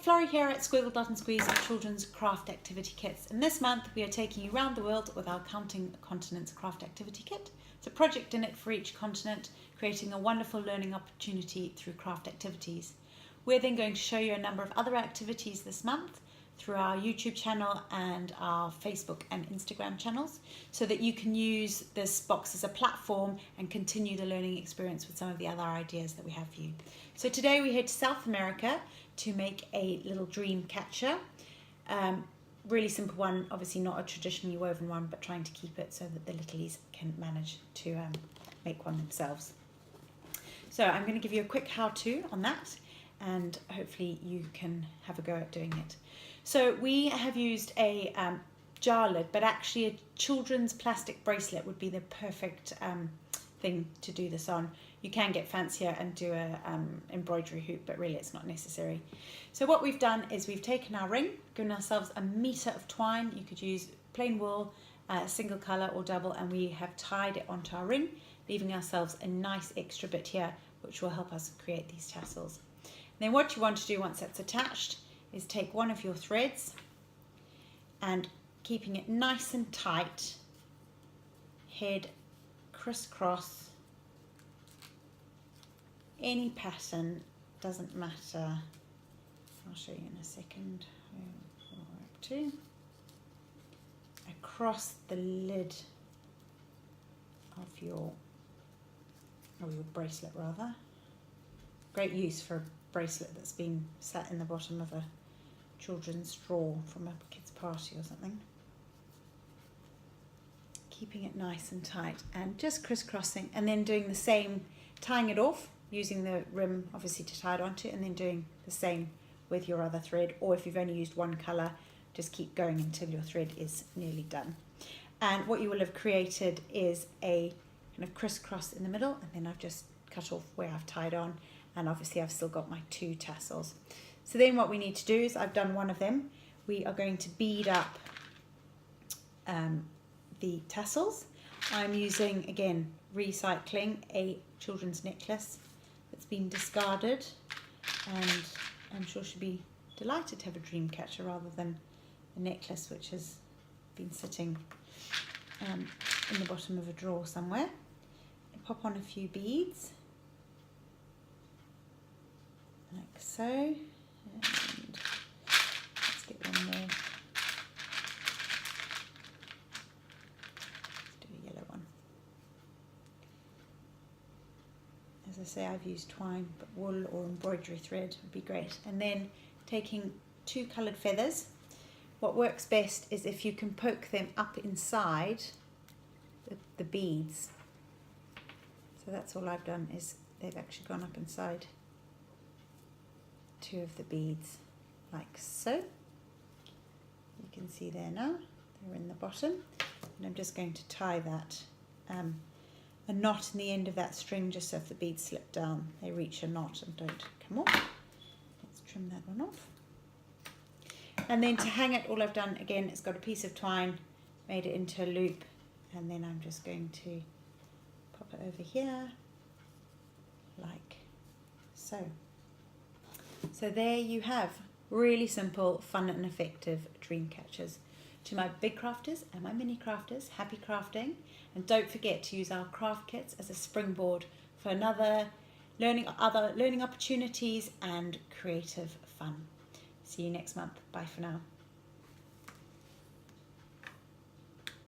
Florrie here at Squiggle Dot and Squeeze Children's Craft Activity Kits, and this month we are taking you around the world with our Counting Continents Craft Activity Kit. It's a project in it for each continent, creating a wonderful learning opportunity through craft activities. We're then going to show you a number of other activities this month through our YouTube channel and our Facebook and Instagram channels, so that you can use this box as a platform and continue the learning experience with some of the other ideas that we have for you. So today we head to South America to make a little dream catcher. Really simple one, obviously not a traditionally woven one, but trying to keep it so that the littlies can manage to make one themselves. So I'm going to give you a quick how-to on that, and hopefully you can have a go at doing it. So we have used a jar lid, but actually a children's plastic bracelet would be the perfect thing to do this on. You can get fancier and do a embroidery hoop, but really it's not necessary. So what we've done is we've taken our ring, given ourselves a metre of twine. You could use plain wool, single colour or double, and we have tied it onto our ring, leaving ourselves a nice extra bit here, which will help us create these tassels. And then what you want to do once that's attached is take one of your threads and, keeping it nice and tight, head crisscross any pattern, doesn't matter. I'll show you in a second where we're up to. Across the lid of your bracelet rather. Great use for a bracelet that's been sat in the bottom of a children's drawer from a kid's party or something. Keeping it nice and tight and just crisscrossing, and then doing the same, tying it off, using the rim obviously to tie it onto, and then doing the same with your other thread, or if you've only used one colour, just keep going until your thread is nearly done. And what you will have created is a kind of crisscross in the middle, and then I've just cut off where I've tied on, and obviously I've still got my two tassels. So then what we need to do is, I've done one of them, we are going to bead up the tassels. I'm using, again, recycling a children's necklace that's been discarded, and I'm sure she'll be delighted to have a dream catcher rather than a necklace which has been sitting in the bottom of a drawer somewhere. And pop on a few beads like so, and let's get one more. As I say, I've used twine, but wool or embroidery thread would be great. And then taking two coloured feathers. What works best is if you can poke them up inside the beads. So that's all I've done, is they've actually gone up inside two of the beads, like so. You can see there now, they're in the bottom. And I'm just going to tie that a knot in the end of that string, just so if the beads slip down, they reach a knot and don't come off. Let's trim that one off. And then to hang it, all I've done, again, it's got a piece of twine, made it into a loop, and then I'm just going to pop it over here, like so. So there you have really simple, fun and effective dream catchers. To my big crafters and my mini crafters, happy crafting, and don't forget to use our craft kits as a springboard for other learning opportunities and creative fun. See you next month. Bye for now.